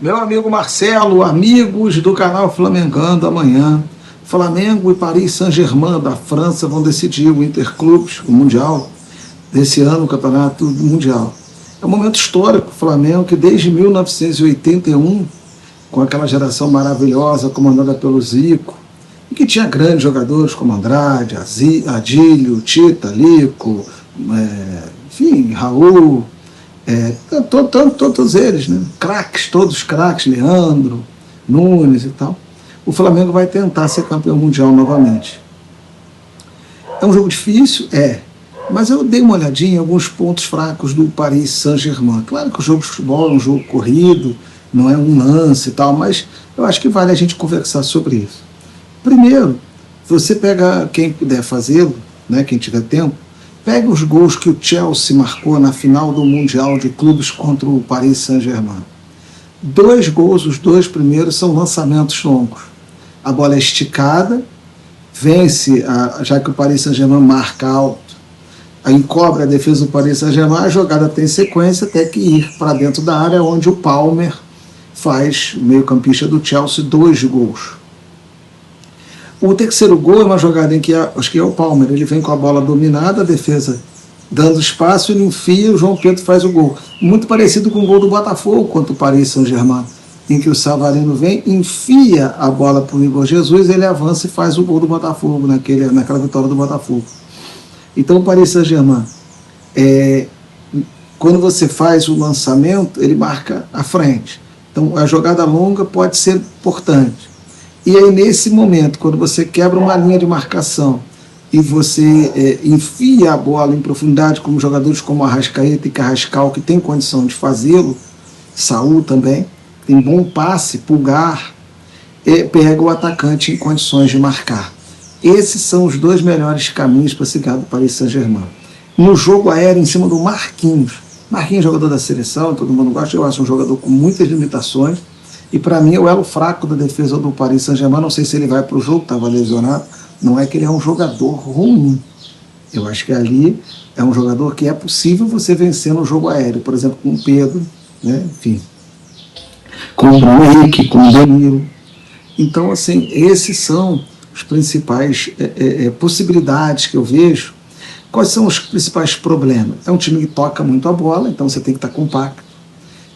Meu amigo Marcelo, amigos do canal Flamengando amanhã. Flamengo e Paris Saint-Germain da França vão decidir o Interclubes, o Mundial, desse ano, o Campeonato Mundial. É um momento histórico, o Flamengo, que desde 1981, com aquela geração maravilhosa comandada pelo Zico, e que tinha grandes jogadores como Andrade, Adílio, Tita, Lico, enfim, Raul, todos eles, né? Craques, todos craques, Leandro, Nunes e tal. O Flamengo vai tentar ser campeão mundial novamente. É um jogo difícil? Mas eu dei uma olhadinha em alguns pontos fracos do Paris Saint-Germain. Claro que o jogo de futebol é um jogo corrido, não é um lance e tal, mas eu acho que vale a gente conversar sobre isso. Primeiro, você pega, quem puder fazê-lo, né, quem tiver tempo, pega os gols que o Chelsea marcou na final do Mundial de Clubes contra o Paris Saint-Germain. 2 gols, os 2 primeiros, são lançamentos longos. A bola é esticada, vence, já que o Paris Saint-Germain marca alto, encobre a defesa do Paris Saint-Germain, a jogada tem sequência, tem que ir para dentro da área, onde o Palmer faz, o meio-campista do Chelsea, 2 gols. O terceiro gol é uma jogada em que, acho que é o Palmer, ele vem com a bola dominada, a defesa dando espaço, ele enfia, o João Pedro faz o gol. Muito parecido com o gol do Botafogo contra o Paris Saint-Germain, em que o Savarino vem, enfia a bola para o Igor Jesus, ele avança e faz o gol do Botafogo, naquela vitória do Botafogo. Então o Paris Saint-Germain, quando você faz o lançamento, ele marca a frente. Então a jogada longa pode ser importante. E aí nesse momento, quando você quebra uma linha de marcação e você enfia a bola em profundidade, como jogadores como Arrascaeta e Carrascal, que tem condição de fazê-lo, Saúl também, tem bom passe, Pulgar, pega o atacante em condições de marcar. Esses são os 2 melhores caminhos para se ganhar do Paris Saint-Germain. No jogo aéreo, em cima do Marquinhos. Marquinhos, jogador da seleção, todo mundo gosta, eu acho um jogador com muitas limitações, e para mim é o elo fraco da defesa do Paris Saint-Germain. Não sei se ele vai para o jogo, estava lesionado, não é que ele é um jogador ruim. Eu acho que ali é um jogador que é possível você vencer no jogo aéreo, por exemplo, com o Pedro, né? Enfim, com o Bruno Henrique, com o Danilo. Então, assim, esses são as principais possibilidades que eu vejo. Quais são os principais problemas? É um time que toca muito a bola, então você tem que estar compacto.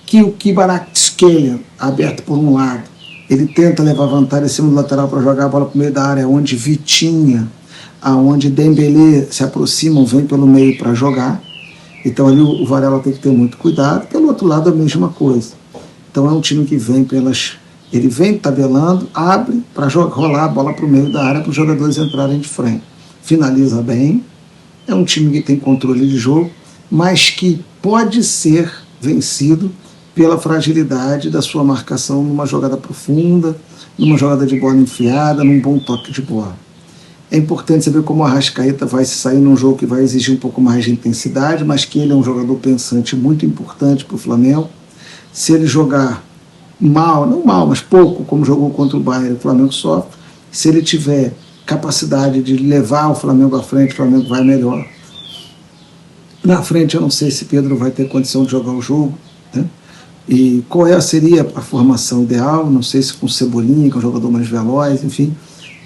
Que o Kvaratskhelia, aberto por um lado, ele tenta levar vantagem em cima do lateral para jogar a bola para o meio da área, onde Vitinha, aonde Dembélé se aproximam, vem pelo meio para jogar. Então ali o Varela tem que ter muito cuidado. Pelo outro lado, a mesma coisa. Então é um time que vem ele vem tabelando, abre para rolar a bola para o meio da área para os jogadores entrarem de frente. Finaliza bem, é um time que tem controle de jogo, mas que pode ser vencido pela fragilidade da sua marcação numa jogada profunda, numa jogada de bola enfiada, num bom toque de bola. É importante saber como o Arrascaeta vai se sair num jogo que vai exigir um pouco mais de intensidade, mas que ele é um jogador pensante muito importante para o Flamengo. Se ele jogar mal, não mal, mas pouco, como jogou contra o Bayern, o Flamengo sofre. Se ele tiver capacidade de levar o Flamengo à frente, o Flamengo vai melhor. Na frente eu não sei se Pedro vai ter condição de jogar o jogo, né? E qual seria a formação ideal, não sei se com Cebolinha, que é um jogador mais veloz, enfim,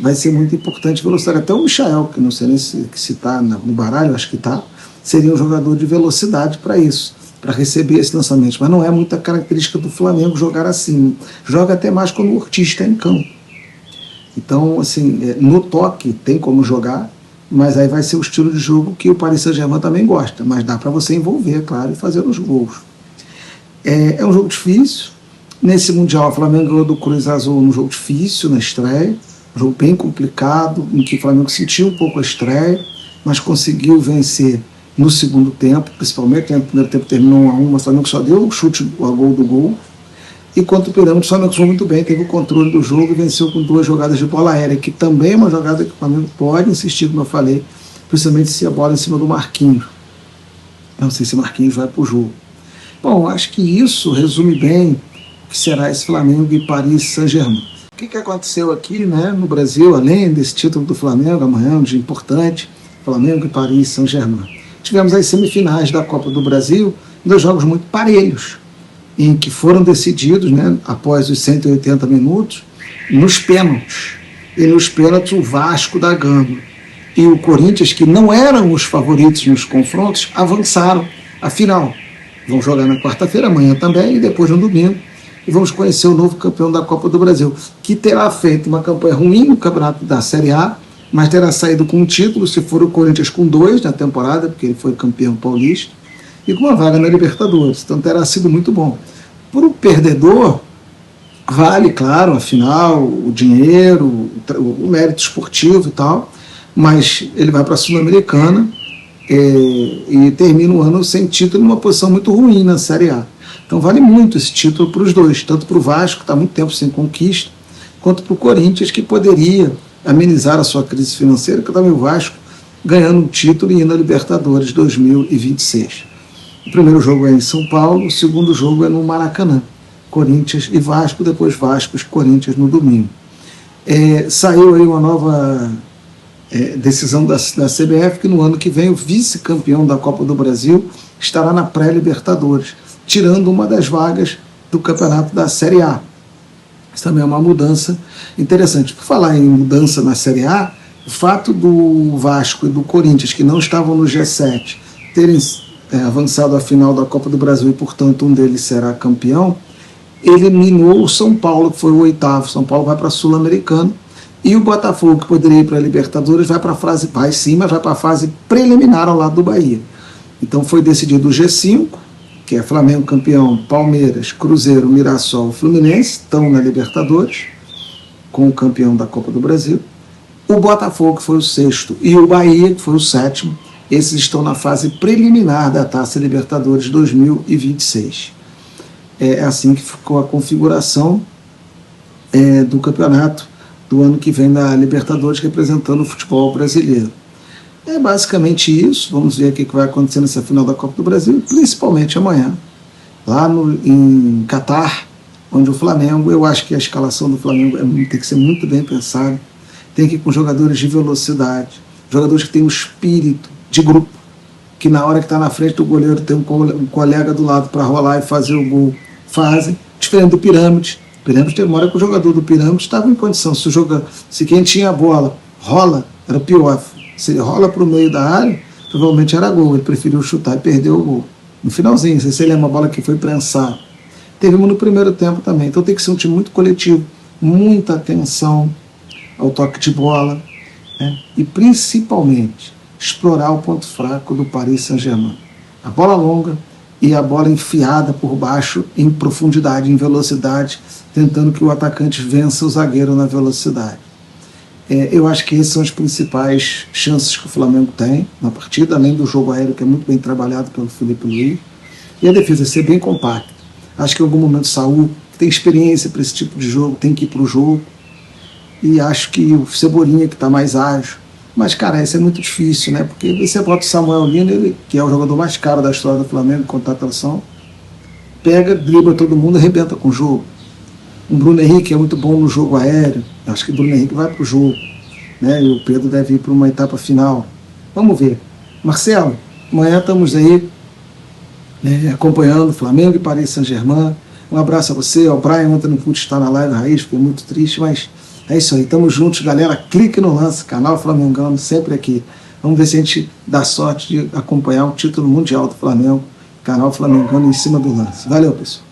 vai ser muito importante velocidade. Até o Michael, que não sei nem se está no baralho, acho que está, seria um jogador de velocidade para isso, para receber esse lançamento, mas não é muita característica do Flamengo jogar assim. Joga até mais quando o Ortiz está em campo. Então, assim, no toque tem como jogar, mas aí vai ser o estilo de jogo que o Paris Saint-Germain também gosta, mas dá para você envolver, claro, e fazer os gols. É um jogo difícil. Nesse Mundial, o Flamengo ganhou do Cruz Azul num jogo difícil na estreia, um jogo bem complicado, em que o Flamengo sentiu um pouco a estreia, mas conseguiu vencer no segundo tempo, principalmente, no primeiro tempo terminou 1-1, mas o Flamengo só deu um chute a gol do gol. E contra o Pirâmide, o Flamengo foi muito bem, teve o controle do jogo e venceu com 2 jogadas de bola aérea, que também é uma jogada que o Flamengo pode insistir, como eu falei, principalmente se a bola é em cima do Marquinhos. Não sei se Marquinhos vai para o jogo. Bom, acho que isso resume bem o que será esse Flamengo e Paris Saint-Germain. O que aconteceu aqui, né, no Brasil, além desse título do Flamengo, amanhã, um dia importante, Flamengo e Paris Saint-Germain? Tivemos as semifinais da Copa do Brasil, 2 jogos muito parelhos. em que foram decididos, né, após os 180 minutos, nos pênaltis. E nos pênaltis o Vasco da Gama e o Corinthians, que não eram os favoritos nos confrontos, avançaram à final. Vão jogar na quarta-feira, amanhã também, e depois no domingo. E vamos conhecer o novo campeão da Copa do Brasil, que terá feito uma campanha ruim no campeonato da Série A, mas terá saído com um título, se for o Corinthians com 2 na temporada, porque ele foi campeão paulista, e com uma vaga na Libertadores. Então terá sido muito bom. Para o perdedor, vale, claro, a final, o dinheiro, o mérito esportivo e tal, mas ele vai para a Sul-Americana e termina o ano sem título, numa posição muito ruim na Série A. Então vale muito esse título para os dois, tanto para o Vasco, que está há muito tempo sem conquista, quanto para o Corinthians, que poderia amenizar a sua crise financeira, que também o Vasco ganhando um título e indo à Libertadores 2026. O primeiro jogo é em São Paulo, o segundo jogo é no Maracanã. Corinthians e Vasco, depois Vasco e Corinthians no domingo. Saiu aí uma nova decisão da CBF, que no ano que vem o vice-campeão da Copa do Brasil estará na pré-Libertadores, tirando uma das vagas do campeonato da Série A. Isso também é uma mudança interessante. Por falar em mudança na Série A, o fato do Vasco e do Corinthians, que não estavam no G7, terem avançado à final da Copa do Brasil e, portanto, um deles será campeão, eliminou o São Paulo, que foi o 8º. São Paulo vai para a Sul-Americana, e o Botafogo, que poderia ir para a Libertadores, vai para a fase, vai sim, mas vai para a fase preliminar ao lado do Bahia. Então foi decidido o G5, que é Flamengo campeão, Palmeiras, Cruzeiro, Mirassol, Fluminense, estão na Libertadores, com o campeão da Copa do Brasil. O Botafogo, que foi o 6º, e o Bahia, que foi o 7º, esses estão na fase preliminar da Taça Libertadores 2026. É assim que ficou a configuração do campeonato do ano que vem na Libertadores, representando o futebol brasileiro. É basicamente isso. Vamos ver o que vai acontecer nessa final da Copa do Brasil, principalmente amanhã, lá em Catar, onde o Flamengo, eu acho que a escalação do Flamengo tem que ser muito bem pensada, tem que ir com jogadores de velocidade, jogadores que têm um espírito de grupo, que na hora que está na frente do goleiro tem um colega do lado para rolar e fazer o gol, fazem, diferente do Pirâmide. O Pirâmide tem uma hora que o jogador do Pirâmide estava em condição, se quem tinha a bola rola, era pior. Se ele rola para o meio da área, provavelmente era gol. Ele preferiu chutar e perdeu o gol. No finalzinho, não sei se ele lembra, uma bola que foi prensar. Teve uma no primeiro tempo também. Então tem que ser um time muito coletivo, muita atenção ao toque de bola, né? E principalmente explorar o ponto fraco do Paris Saint-Germain. A bola longa e a bola enfiada por baixo em profundidade, em velocidade, tentando que o atacante vença o zagueiro na velocidade. Eu acho que essas são as principais chances que o Flamengo tem na partida, além do jogo aéreo, que é muito bem trabalhado pelo Felipe Luiz, e a defesa ser bem compacta. Acho que em algum momento o Saúl, que tem experiência para esse tipo de jogo, tem que ir para o jogo, e acho que o Cebolinha, que está mais ágil. Mas, cara, isso é muito difícil, né? Porque você bota o Samuel Lino, ele, que é o jogador mais caro da história do Flamengo, contratação, pega, dribla todo mundo e arrebenta com o jogo. O Bruno Henrique é muito bom no jogo aéreo. Acho que o Bruno Henrique vai para o jogo, né? E o Pedro deve ir para uma etapa final. Vamos ver. Marcelo, amanhã estamos aí acompanhando Flamengo e Paris Saint-Germain. Um abraço a você, ao Brian. Ontem não pude estar na live Raiz, fiquei muito triste, mas é isso aí. Estamos juntos, galera. Clique no lance, canal Flamengão, sempre aqui. Vamos ver se a gente dá sorte de acompanhar o título mundial do Flamengo, canal Flamengão em cima do lance. Valeu, pessoal.